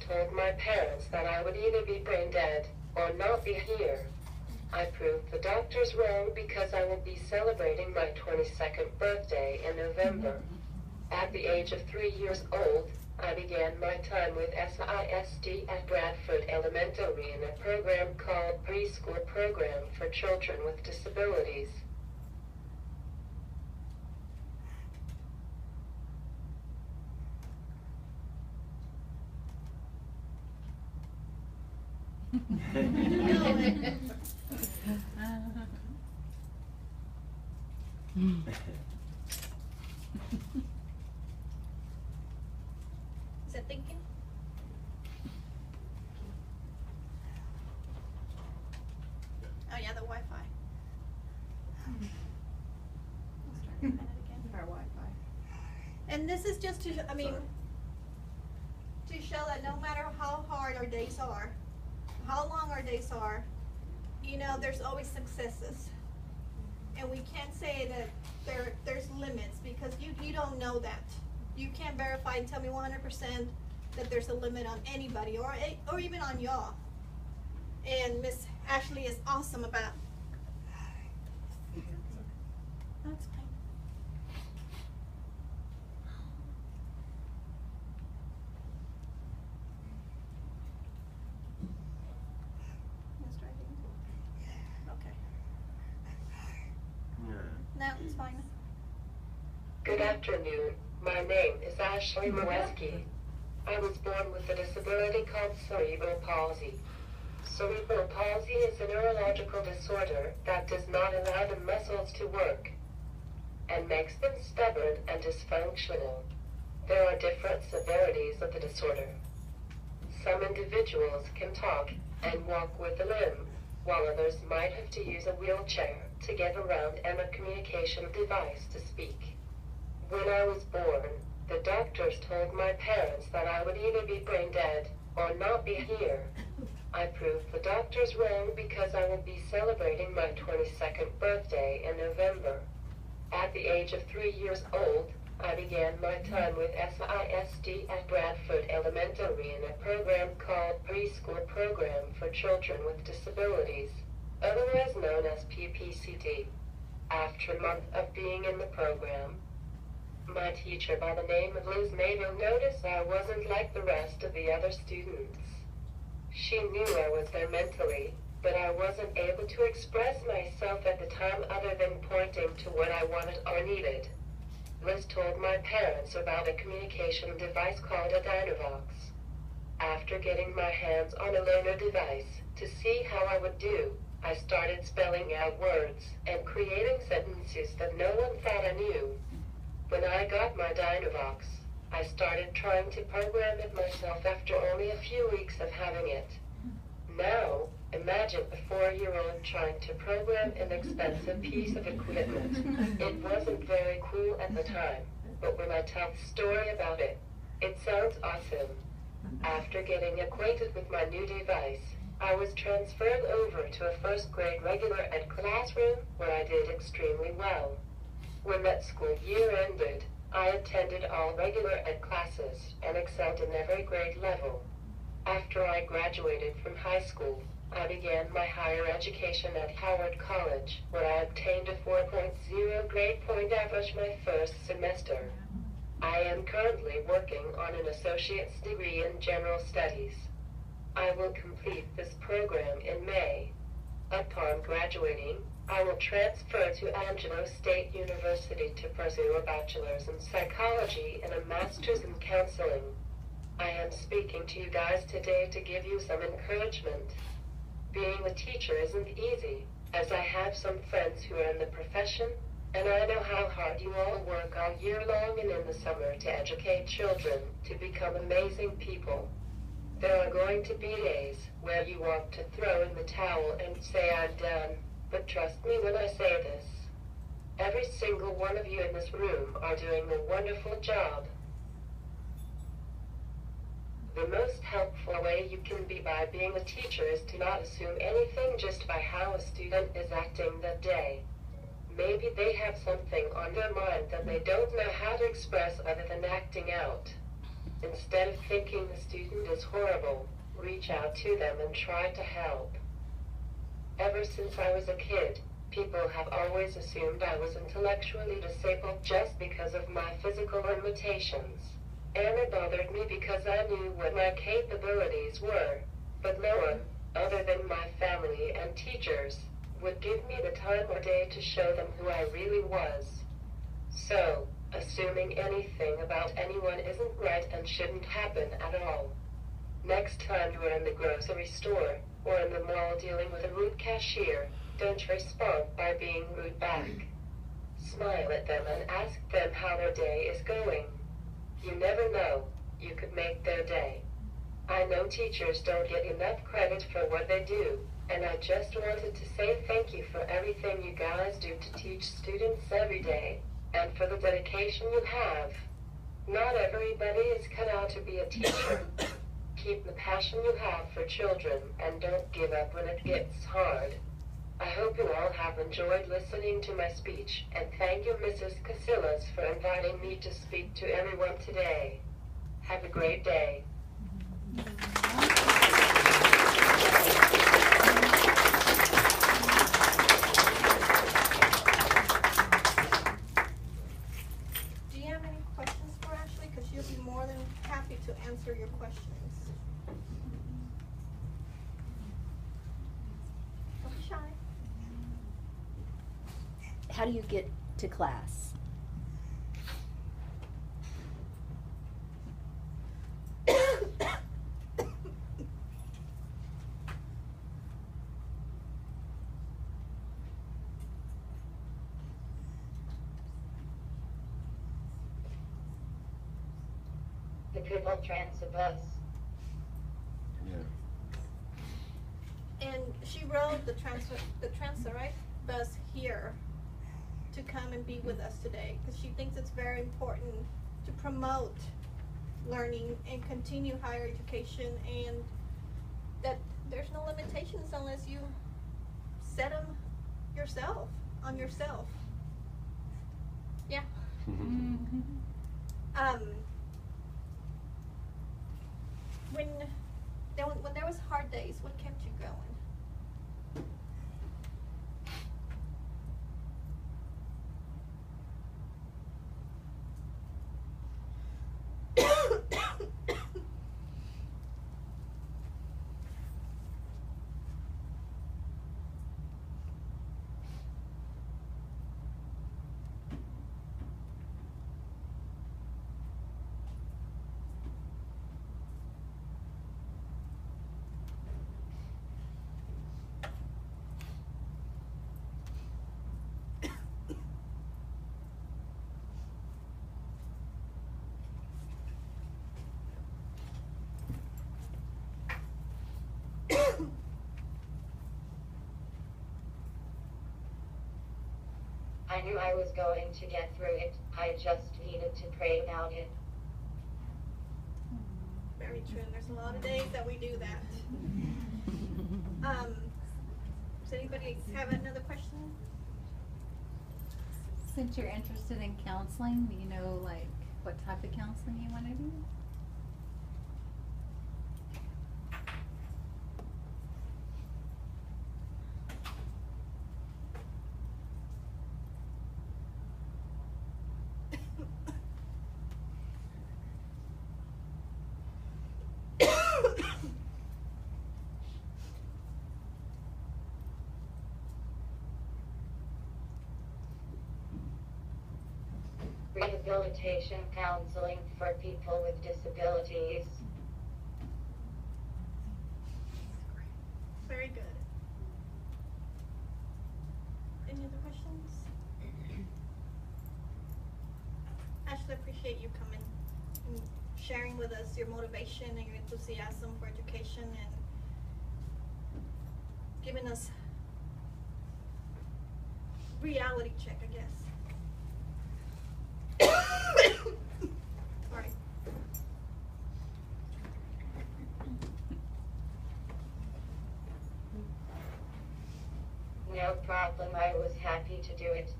told my parents that I would either be brain dead or not be here. I proved the doctors wrong because I will be celebrating my 22nd birthday in November. At the age of 3 years old, I began my time with SISD at Bradford Elementary in a program called Preschool Program for Children with Disabilities. Is it thinking? Oh yeah, the Wi-Fi. Let's try it again. Our Wi-Fi. And this is just to, I mean, to show that no matter how hard our days are, how long our days are, you know, there's always successes. And we can't say that there's limits because you don't know that. You can't verify and tell me 100% that there's a limit on anybody or even on y'all. And Miss Ashley is awesome about. That's fine. Let's try again. Okay. No, it's fine. Good afternoon. My name is Ashley Moeski. I was born with a disability called cerebral palsy. Cerebral palsy is a neurological disorder that does not allow the muscles to work and makes them stubborn and dysfunctional. There are different severities of the disorder. Some individuals can talk and walk with a limb, while others might have to use a wheelchair to get around and a communication device to speak. When I was born, the doctors told my parents that I would either be brain dead or not be here. I proved the doctors wrong because I will be celebrating my 22nd birthday in November. At the age of 3 years old, I began my time with SISD at Bradford Elementary in a program called Preschool Program for Children with Disabilities, otherwise known as PPCD. After a month of being in the program, my teacher by the name of Liz Mabel noticed I wasn't like the rest of the other students. She knew I was there mentally, but I wasn't able to express myself at the time other than pointing to what I wanted or needed. Liz told my parents about a communication device called a Dynavox. After getting my hands on a learner device to see how I would do, I started spelling out words and creating sentences that no one thought I knew. When I got my Dynavox, I started trying to program it myself after only a few weeks of having it. Now, imagine a 4-year-old trying to program an expensive piece of equipment. It wasn't very cool at the time, but when I tell the story about it, it sounds awesome. After getting acquainted with my new device, I was transferred over to a first grade regular ed classroom where I did extremely well. When that school year ended, I attended all regular ed classes and excelled in every grade level. After I graduated from high school, I began my higher education at Howard College, where I obtained a 4.0 grade point average my first semester. I am currently working on an associate's degree in general studies. I will complete this program in May. Upon graduating, I will transfer to Angelo State University to pursue a bachelor's in psychology and a master's in counseling. I am speaking to you guys today to give you some encouragement. Being a teacher isn't easy, as I have some friends who are in the profession, and I know how hard you all work all year long and in the summer to educate children to become amazing people. There are going to be days where you want to throw in the towel and say I'm done. But trust me when I say this. Every single one of you in this room are doing a wonderful job. The most helpful way you can be by being a teacher is to not assume anything just by how a student is acting that day. Maybe they have something on their mind that they don't know how to express other than acting out. Instead of thinking the student is horrible, reach out to them and try to help. Ever since I was a kid, people have always assumed I was intellectually disabled just because of my physical limitations. And it bothered me because I knew what my capabilities were, but no one, other than my family and teachers, would give me the time or day to show them who I really was. So, assuming anything about anyone isn't right and shouldn't happen at all. Next time you are in the grocery store, or in the mall dealing with a rude cashier, don't respond by being rude back. Smile at them and ask them how their day is going. You never know, you could make their day. I know teachers don't get enough credit for what they do, and I just wanted to say thank you for everything you guys do to teach students every day, and for the dedication you have. Not everybody is cut out to be a teacher. Keep the passion you have for children and don't give up when it gets hard. I hope you all have enjoyed listening to my speech, and thank you Mrs. Casillas for inviting me to speak to everyone today. Have a great day. Do you have any questions for Ashley? Because she'll be more than happy to answer your questions. Don't be shy. How do you get to class? The people transfer bus. And she rode the transfer right bus here to come and be with us today because she thinks it's very important to promote learning and continue higher education, and that there's no limitations unless you set them yourself on yourself. Yeah. When there was hard days, what kept you going? I knew I was going to get through it. I just needed to pray about it. Very true. And there's a lot of days that we do that. Does anybody have another question? Since you're interested in counseling, do you know like what type of counseling you want to do? Rehabilitation counseling for people with disabilities. Very good. Any other questions? Ashley, I appreciate you coming and sharing with us your motivation and your enthusiasm for education and giving us reality check, I guess. Sorry. No problem, I was happy to do it.